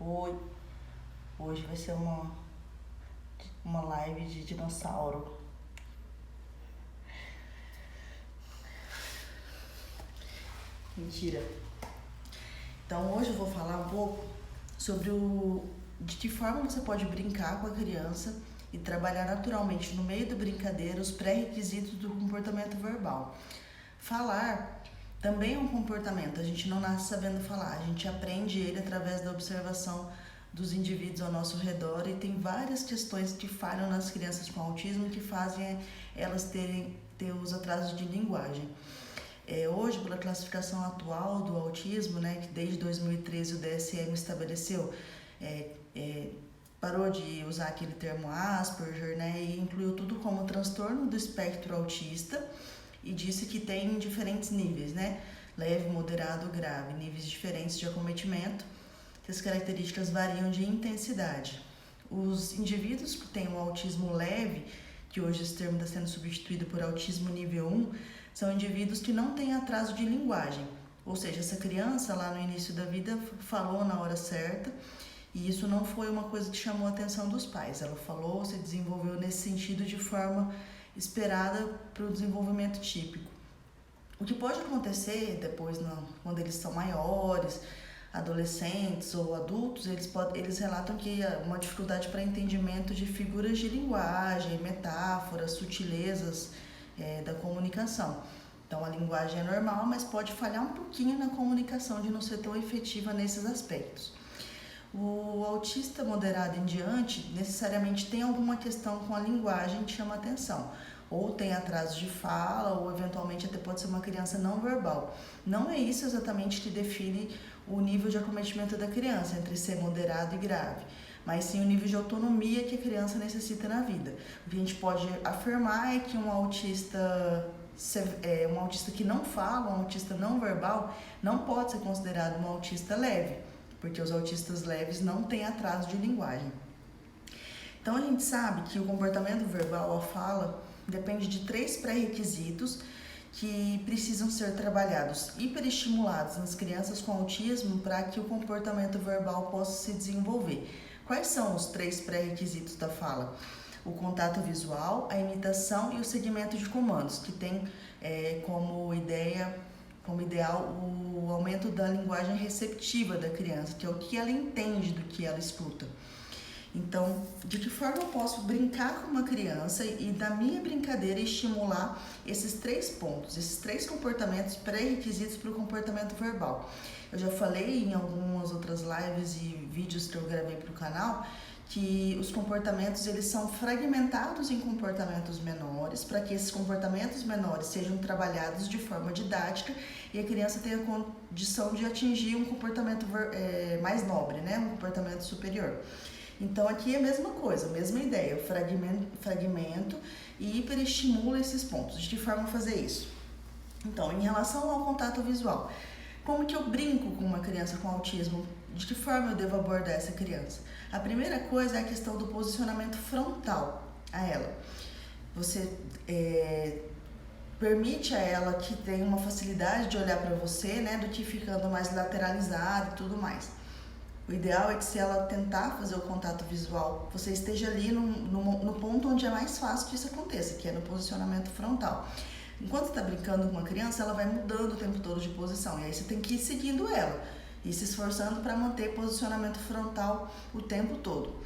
Oi, hoje vai ser uma live de dinossauro. Mentira. Então hoje eu vou falar um pouco sobre de que forma você pode brincar com a criança e trabalhar naturalmente no meio da brincadeira os pré-requisitos do comportamento verbal. Falar também é um comportamento, a gente não nasce sabendo falar, a gente aprende ele através da observação dos indivíduos ao nosso redor e tem várias questões que falham nas crianças com autismo que fazem elas ter os atrasos de linguagem. Hoje, pela classificação atual do autismo, né, que desde 2013 o DSM estabeleceu, parou de usar aquele termo Asperger, né, e incluiu tudo como transtorno do espectro autista e disse que tem diferentes níveis, né, leve, moderado, grave, níveis diferentes de acometimento, que as características variam de intensidade. Os indivíduos que têm o autismo leve, que hoje esse termo está sendo substituído por autismo nível 1, são indivíduos que não têm atraso de linguagem, ou seja, essa criança lá no início da vida falou na hora certa e isso não foi uma coisa que chamou a atenção dos pais, ela falou, se desenvolveu nesse sentido de forma esperada para o desenvolvimento típico. O que pode acontecer depois, quando eles são maiores, adolescentes ou adultos, eles relatam que uma dificuldade para entendimento de figuras de linguagem, metáforas, sutilezas da comunicação. Então a linguagem é normal, mas pode falhar um pouquinho na comunicação de não ser tão efetiva nesses aspectos. O autista moderado em diante necessariamente tem alguma questão com a linguagem que chama atenção. Ou tem atraso de fala, ou eventualmente até pode ser uma criança não verbal. Não é isso exatamente que define o nível de acometimento da criança, entre ser moderado e grave, mas sim o nível de autonomia que a criança necessita na vida. O que a gente pode afirmar é que um autista que não fala, um autista não verbal, não pode ser considerado um autista leve, porque os autistas leves não têm atraso de linguagem. Então a gente sabe que o comportamento verbal, a fala, depende de 3 pré-requisitos que precisam ser trabalhados, hiperestimulados nas crianças com autismo para que o comportamento verbal possa se desenvolver. Quais são os 3 pré-requisitos da fala? O contato visual, a imitação e o segmento de comandos, que tem como ideal o aumento da linguagem receptiva da criança, que é o que ela entende do que ela escuta. Então, de que forma eu posso brincar com uma criança e da minha brincadeira estimular esses 3 pontos, esses 3 comportamentos pré-requisitos para o comportamento verbal? Eu já falei em algumas outras lives e vídeos que eu gravei para o canal que os comportamentos eles são fragmentados em comportamentos menores para que esses comportamentos menores sejam trabalhados de forma didática e a criança tenha condição de atingir um comportamento mais nobre, né? Um comportamento superior. Então aqui é a mesma coisa, a mesma ideia, eu fragmento e hiperestimula esses pontos. De que forma fazer isso? Então, em relação ao contato visual, como que eu brinco com uma criança com autismo? De que forma eu devo abordar essa criança? A primeira coisa é a questão do posicionamento frontal a ela. Você permite a ela que tenha uma facilidade de olhar para você, né, do que ficando mais lateralizado e tudo mais. O ideal é que se ela tentar fazer o contato visual, você esteja ali no ponto onde é mais fácil que isso aconteça, que é no posicionamento frontal. Enquanto você está brincando com uma criança, ela vai mudando o tempo todo de posição, e aí você tem que ir seguindo ela e se esforçando para manter posicionamento frontal o tempo todo.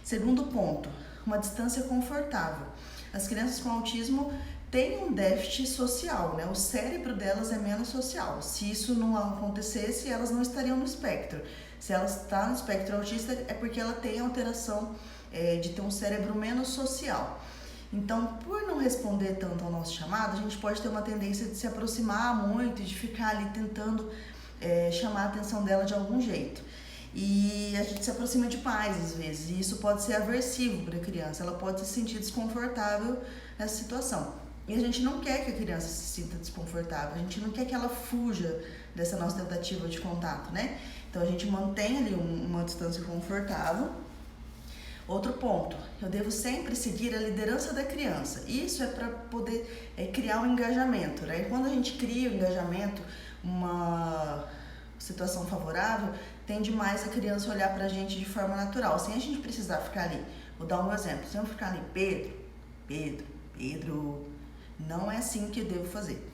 Segundo ponto, uma distância confortável. As crianças com autismo têm um déficit social, né? O cérebro delas é menos social. Se isso não acontecesse, elas não estariam no espectro. Se ela está no espectro autista, é porque ela tem alteração de ter um cérebro menos social. Então, por não responder tanto ao nosso chamado, a gente pode ter uma tendência de se aproximar muito e de ficar ali tentando chamar a atenção dela de algum jeito. E a gente se aproxima de pais às vezes, e isso pode ser aversivo para a criança, ela pode se sentir desconfortável nessa situação. E a gente não quer que a criança se sinta desconfortável, a gente não quer que ela fuja dessa nossa tentativa de contato, né? Então a gente mantém ali uma distância confortável. Outro ponto, eu devo sempre seguir a liderança da criança. Isso é para poder criar um engajamento, né? E quando a gente cria o engajamento, situação favorável, tende mais a criança olhar pra gente de forma natural, sem a gente precisar ficar ali. Vou dar um exemplo, se eu ficar ali, Pedro, não é assim que eu devo fazer.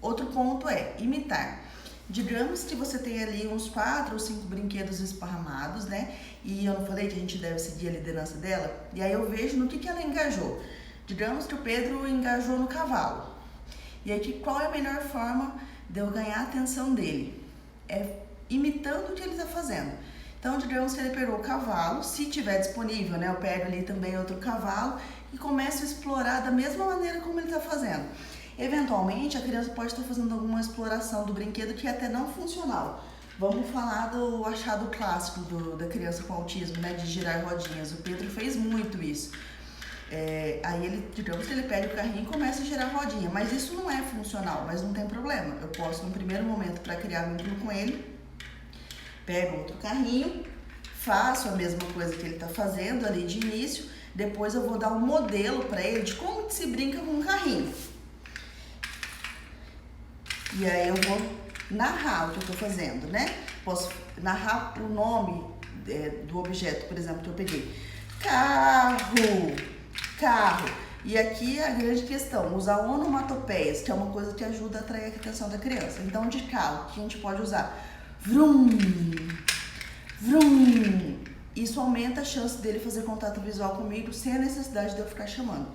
Outro ponto é imitar. Digamos que você tem ali uns 4 ou 5 brinquedos esparramados, né? E eu não falei que a gente deve seguir a liderança dela? E aí eu vejo no que ela engajou. Digamos que o Pedro engajou no cavalo. E aí, qual é a melhor forma de eu ganhar a atenção dele? É imitando o que ele está fazendo. Então, digamos que ele pegou o cavalo, se tiver disponível, né? Eu pego ali também outro cavalo e começo a explorar da mesma maneira como ele está fazendo. Eventualmente, a criança pode estar fazendo alguma exploração do brinquedo que é até não funcional. Vamos falar do achado clássico da criança com autismo, né? De girar rodinhas. O Pedro fez muito isso. Aí ele, digamos que ele pega o carrinho e começa a girar rodinha, mas isso não é funcional, mas não tem problema. Eu posso, no primeiro momento, para criar vínculo com ele, pego outro carrinho, faço a mesma coisa que ele está fazendo ali de início, depois eu vou dar um modelo para ele de como que se brinca com um carrinho. E aí eu vou narrar o que eu estou fazendo, né? Posso narrar o nome do objeto, por exemplo, que eu peguei. Carro. E aqui é a grande questão, usar onomatopeias, que é uma coisa que ajuda a atrair a atenção da criança. Então, de carro, que a gente pode usar? Vrum, vrum. Isso aumenta a chance dele fazer contato visual comigo sem a necessidade de eu ficar chamando.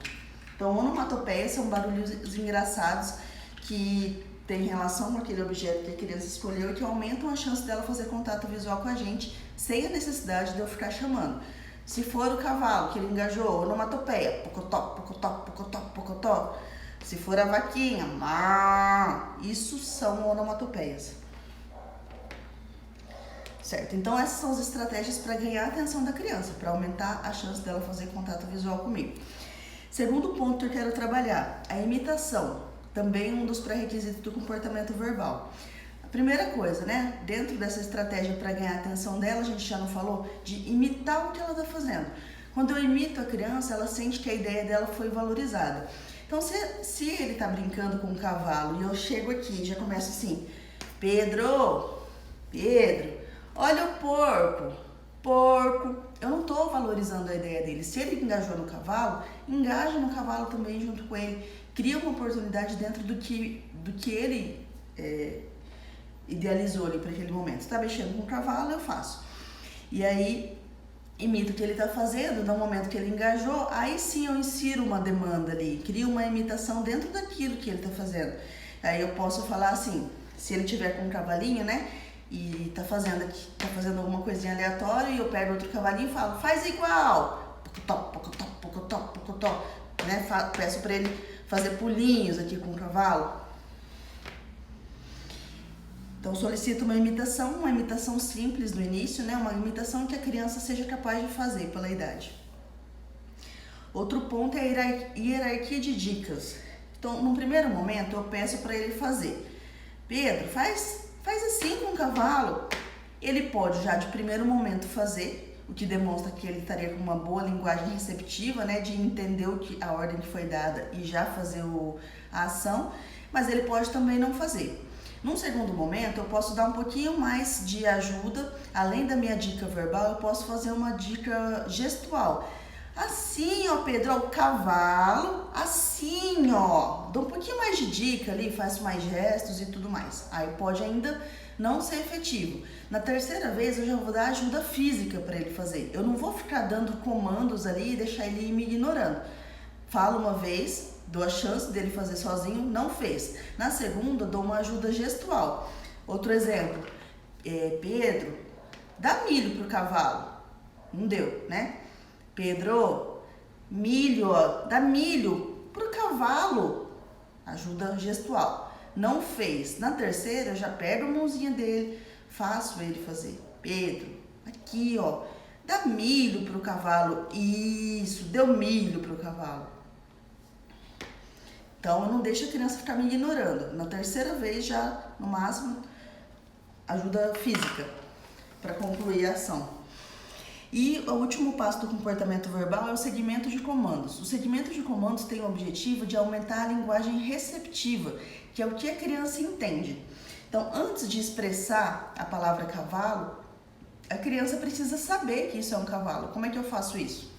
Então, onomatopeias são barulhos engraçados que tem relação com aquele objeto que a criança escolheu e que aumentam a chance dela fazer contato visual com a gente sem a necessidade de eu ficar chamando. Se for o cavalo que ele engajou, onomatopeia, pocotó, pocotó, pocotó, pocotó. Se for a vaquinha, má. Isso são onomatopeias. Certo? Então essas são as estratégias para ganhar a atenção da criança, para aumentar a chance dela fazer contato visual comigo. Segundo ponto que eu quero trabalhar, a imitação. Também um dos pré-requisitos do comportamento verbal. A primeira coisa, né? Dentro dessa estratégia para ganhar a atenção dela, a gente já não falou de imitar o que ela está fazendo. Quando eu imito a criança, ela sente que a ideia dela foi valorizada. Então, se ele está brincando com um cavalo e eu chego aqui e já começo assim, Pedro, olha o porco. Eu não estou valorizando a ideia dele. Se ele engajou no cavalo, engaja no cavalo também junto com ele. Cria uma oportunidade dentro do que ele idealizou ali para aquele momento. Está mexendo com o cavalo, eu faço. E aí, imito o que ele está fazendo, no momento que ele engajou, aí sim eu insiro uma demanda ali, crio uma imitação dentro daquilo que ele está fazendo. Aí eu posso falar assim, se ele tiver com um cavalinho, né, e tá fazendo alguma coisinha aleatória, e eu pego outro cavalinho e falo, faz igual, pocotó, pocotó, pocotó, pocotó, né, peço para ele fazer pulinhos aqui com o cavalo. Então, solicito uma imitação simples no início, né? Uma imitação que a criança seja capaz de fazer pela idade. Outro ponto é a hierarquia de dicas. Então, no primeiro momento, eu peço para ele fazer. Pedro, faz assim com o cavalo. Ele pode já de primeiro momento fazer, o que demonstra que ele estaria com uma boa linguagem receptiva, né, de entender a ordem que foi dada e já fazer a ação, mas ele pode também não fazer. Num segundo momento, eu posso dar um pouquinho mais de ajuda, além da minha dica verbal, eu posso fazer uma dica gestual. Assim, ó, Pedro, ó, o cavalo, assim, ó, dou um pouquinho mais de dica ali, faço mais gestos e tudo mais. Aí pode ainda não ser efetivo. Na terceira vez, eu já vou dar ajuda física para ele fazer. Eu não vou ficar dando comandos ali e deixar ele me ignorando. Falo uma vez, dou a chance dele fazer sozinho, não fez. Na segunda, dou uma ajuda gestual. Outro exemplo, Pedro, dá milho pro cavalo. Não deu, né? Pedro, milho, ó, dá milho pro cavalo. Ajuda gestual. Não fez. Na terceira, eu já pego a mãozinha dele, faço ele fazer. Pedro, aqui, ó, dá milho pro cavalo. Isso, deu milho pro cavalo. Então, eu não deixo a criança ficar me ignorando. Na terceira vez, já, no máximo, ajuda física para concluir a ação. E o último passo do comportamento verbal é o segmento de comandos. O segmento de comandos tem o objetivo de aumentar a linguagem receptiva, que é o que a criança entende. Então, antes de expressar a palavra cavalo, a criança precisa saber que isso é um cavalo. Como é que eu faço isso?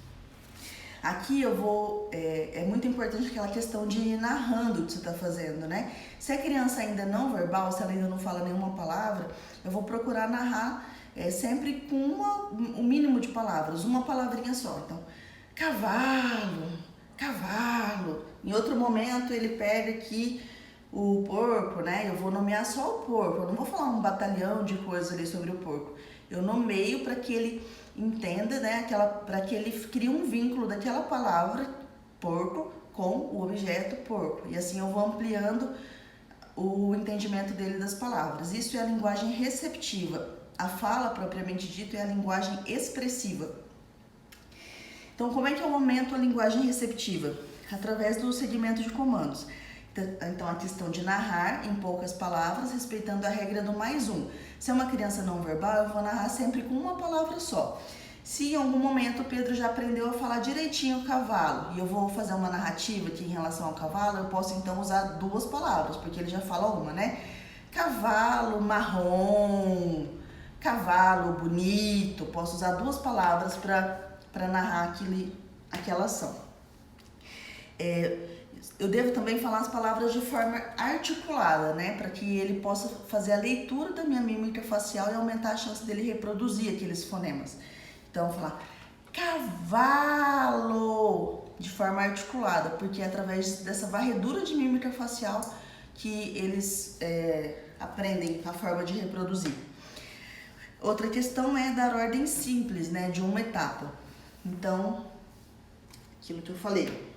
Aqui eu vou, é muito importante aquela questão de ir narrando o que você está fazendo, né? Se a criança ainda não verbal, se ela ainda não fala nenhuma palavra, eu vou procurar narrar sempre com um mínimo de palavras, uma palavrinha só. Então, cavalo, cavalo. Em outro momento ele pega aqui o porco, né? Eu vou nomear só o porco, eu não vou falar um batalhão de coisas ali sobre o porco. Eu nomeio para que ele entenda, né? Para que ele crie um vínculo daquela palavra porco com o objeto porco. E assim eu vou ampliando o entendimento dele das palavras. Isso é a linguagem receptiva. A fala, propriamente dito, é a linguagem expressiva. Então, como é que eu aumento a linguagem receptiva? Através do segmento de comandos. Então, a questão de narrar em poucas palavras, respeitando a regra do mais um. Se é uma criança não verbal, eu vou narrar sempre com uma palavra só. Se em algum momento o Pedro já aprendeu a falar direitinho o cavalo e eu vou fazer uma narrativa aqui em relação ao cavalo, eu posso então usar duas palavras, porque ele já fala uma, né? Cavalo marrom, cavalo bonito. Posso usar duas palavras para narrar aquela ação. Eu devo também falar as palavras de forma articulada, né? Para que ele possa fazer a leitura da minha mímica facial e aumentar a chance dele reproduzir aqueles fonemas. Então, eu vou falar cavalo de forma articulada, porque é através dessa varredura de mímica facial que eles aprendem a forma de reproduzir. Outra questão é dar ordem simples, né? De uma etapa. Então, aquilo que eu falei.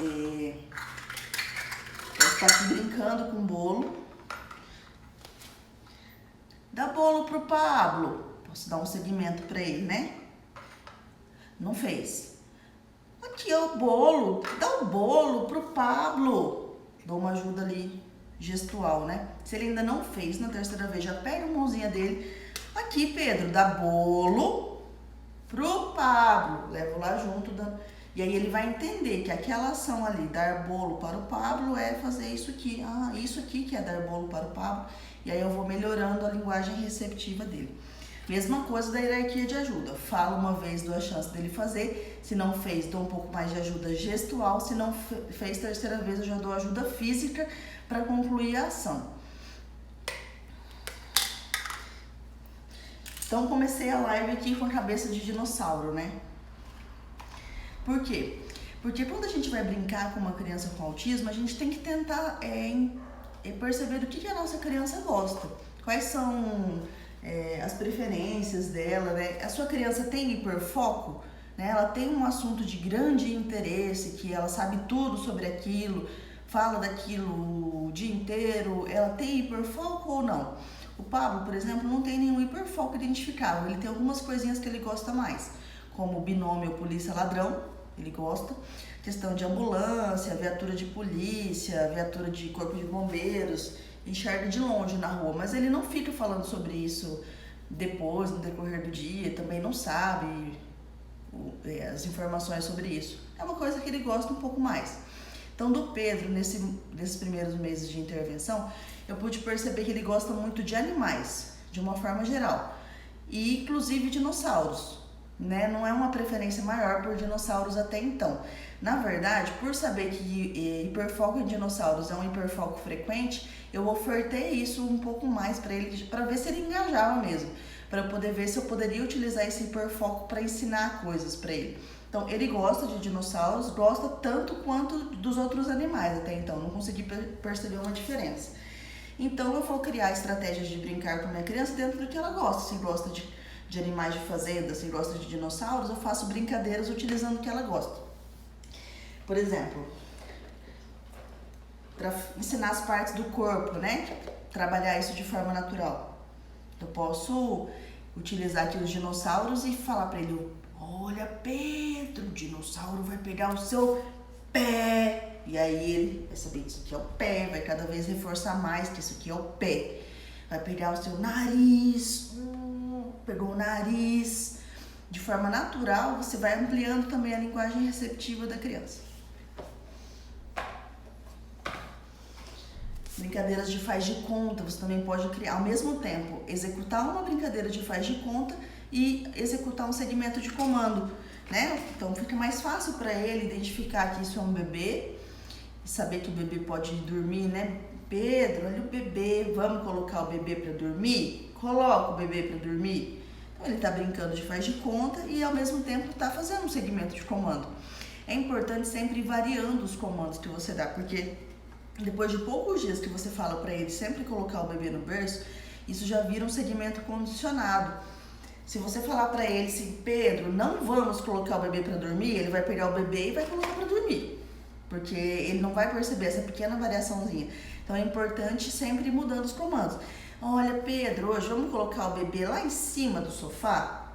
Eu estou aqui brincando com bolo. Dá bolo pro Pablo. Posso dar um segmento para ele, né? Não fez. Aqui é o bolo. Dá o bolo pro Pablo. Dou uma ajuda ali gestual, né? Se ele ainda não fez na terceira vez, já pega a mãozinha dele. Aqui, Pedro, dá bolo pro Pablo. Levo lá junto, e aí ele vai entender que aquela ação ali, dar bolo para o Pablo, é fazer isso aqui. Ah, isso aqui que é dar bolo para o Pablo. E aí eu vou melhorando a linguagem receptiva dele. Mesma coisa da hierarquia de ajuda. Falo uma vez, dou a chance dele fazer. Se não fez, dou um pouco mais de ajuda gestual. Se não fez terceira vez, eu já dou ajuda física para concluir a ação. Então, comecei a live aqui com a cabeça de dinossauro, né? Por quê? Porque quando a gente vai brincar com uma criança com autismo, a gente tem que tentar perceber do que a nossa criança gosta. Quais são as preferências dela, né? A sua criança tem hiperfoco, né? Ela tem um assunto de grande interesse, que ela sabe tudo sobre aquilo, fala daquilo o dia inteiro. Ela tem hiperfoco ou não? O Pablo, por exemplo, não tem nenhum hiperfoco identificável. Ele tem algumas coisinhas que ele gosta mais, como binômio polícia-ladrão, ele gosta. Questão de ambulância, viatura de polícia, viatura de corpo de bombeiros, enxerga de longe na rua, mas ele não fica falando sobre isso depois, no decorrer do dia, também não sabe as informações sobre isso. É uma coisa que ele gosta um pouco mais. Então, do Pedro, nesses primeiros meses de intervenção, eu pude perceber que ele gosta muito de animais, de uma forma geral, e inclusive dinossauros. Né? Não é uma preferência maior por dinossauros até então. Na verdade, por saber que hiperfoco em dinossauros é um hiperfoco frequente, eu ofertei isso um pouco mais para ele, para ver se ele engajava mesmo, para eu poder ver se eu poderia utilizar esse hiperfoco para ensinar coisas para ele. Então, ele gosta de dinossauros, gosta tanto quanto dos outros animais até então, não consegui perceber uma diferença. Então, eu vou criar estratégias de brincar com a minha criança dentro do que ela gosta. Se gosta de animais de fazenda, se gosta de dinossauros, eu faço brincadeiras utilizando o que ela gosta. Por exemplo, para ensinar as partes do corpo, né? Trabalhar isso de forma natural. Eu posso utilizar aqui os dinossauros e falar para ele: olha, Pedro, o dinossauro vai pegar o seu pé. E aí ele vai saber que isso aqui é o pé, vai cada vez reforçar mais que isso aqui é o pé. Vai pegar o seu nariz. Pegou o nariz. De forma natural, você vai ampliando também a linguagem receptiva da criança. Brincadeiras de faz de conta, você também pode criar ao mesmo tempo, executar uma brincadeira de faz de conta e executar um segmento de comando, né? Então fica mais fácil para ele identificar que isso é um bebê, saber que o bebê pode dormir, né? Pedro, olha o bebê, vamos colocar o bebê para dormir? Coloca o bebê para dormir. Então ele está brincando de faz de conta e ao mesmo tempo está fazendo um segmento de comando. É importante sempre ir variando os comandos que você dá, porque depois de poucos dias que você fala para ele sempre colocar o bebê no berço, isso já vira um segmento condicionado. Se você falar para ele assim, Pedro, não vamos colocar o bebê para dormir, ele vai pegar o bebê e vai colocar para dormir, porque ele não vai perceber essa pequena variaçãozinha. Então é importante sempre ir mudando os comandos. Olha, Pedro, hoje vamos colocar o bebê lá em cima do sofá?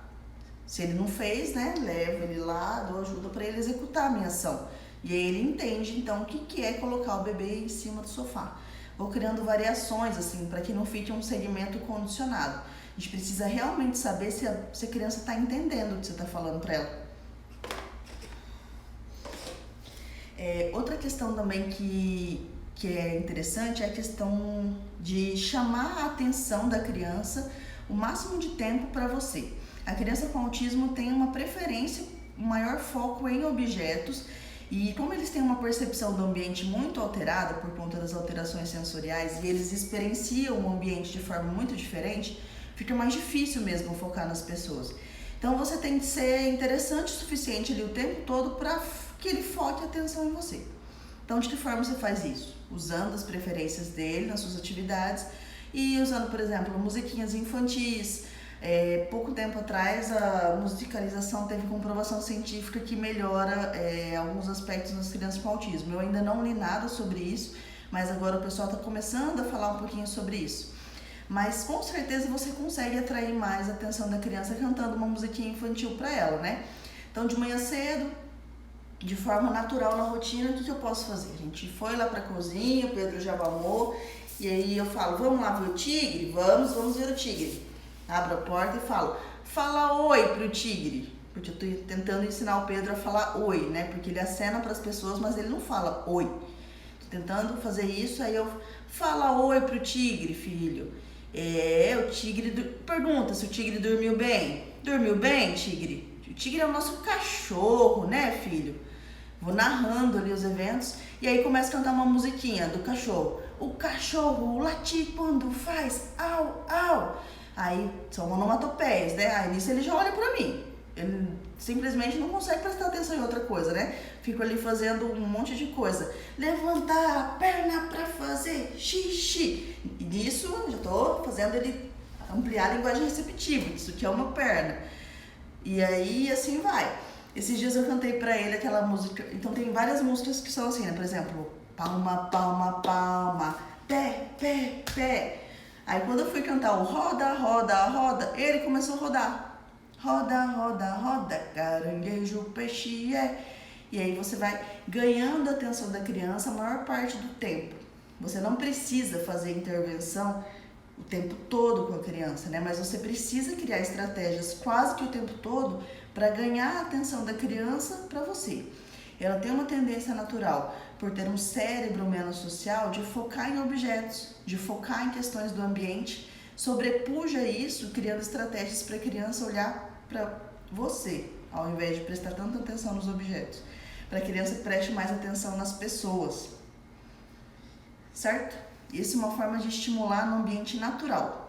Se ele não fez, né, leva ele lá, dou ajuda para ele executar a minha ação. E aí ele entende, então, o que é colocar o bebê em cima do sofá. Vou criando variações, assim, para que não fique um segmento condicionado. A gente precisa realmente saber se a criança está entendendo o que você está falando para ela. Outra questão também que é interessante é a questão de chamar a atenção da criança o máximo de tempo para você. A criança com autismo tem uma preferência, um maior foco em objetos, e como eles têm uma percepção do ambiente muito alterada por conta das alterações sensoriais e eles experienciam o ambiente de forma muito diferente, fica mais difícil mesmo focar nas pessoas. Então você tem que ser interessante o suficiente ali o tempo todo para que ele foque a atenção em você. Então de que forma você faz isso? Usando as preferências dele nas suas atividades e usando, por exemplo, musiquinhas infantis. Pouco tempo atrás a musicalização teve comprovação científica que melhora alguns aspectos nas crianças com autismo. Eu ainda não li nada sobre isso, mas agora o pessoal está começando a falar um pouquinho sobre isso. Mas com certeza você consegue atrair mais a atenção da criança cantando uma musiquinha infantil para ela, né? Então de manhã cedo, de forma natural na rotina, o que eu posso fazer? A gente foi lá para a cozinha, o Pedro já arrumou, e aí eu falo, vamos lá ver o tigre? Vamos ver o tigre. Abro a porta e fala oi pro tigre, porque eu tô tentando ensinar o Pedro a falar oi, né? Porque ele acena para as pessoas, mas ele não fala oi. Tô tentando fazer isso, aí eu fala oi pro tigre, filho. O tigre pergunta se o tigre dormiu bem. Dormiu bem, tigre? O tigre é o nosso cachorro, né, filho? Vou narrando ali os eventos e aí começo a cantar uma musiquinha do cachorro. O cachorro late quando faz au, au. Aí são onomatopeias, né? Aí nisso ele já olha pra mim. Ele simplesmente não consegue prestar atenção em outra coisa, né? Fico ali fazendo um monte de coisa. Levantar a perna pra fazer xixi. E nisso já tô fazendo ele ampliar a linguagem receptiva. Isso que é uma perna. E aí assim vai. Esses dias eu cantei pra ele aquela música. Então tem várias músicas que são assim, né? Por exemplo, palma, palma, palma, pé, pé, pé. Aí quando eu fui cantar o roda, roda, roda, ele começou a rodar. Roda, roda, roda, caranguejo, peixe E aí você vai ganhando a atenção da criança a maior parte do tempo. Você não precisa fazer intervenção o tempo todo com a criança, né? Mas você precisa criar estratégias quase que o tempo todo para ganhar a atenção da criança para você. Ela tem uma tendência natural, por ter um cérebro menos social, de focar em objetos, de focar em questões do ambiente, sobrepuja isso, criando estratégias para a criança olhar para você, ao invés de prestar tanta atenção nos objetos. Para a criança preste mais atenção nas pessoas, certo? Isso é uma forma de estimular no ambiente natural.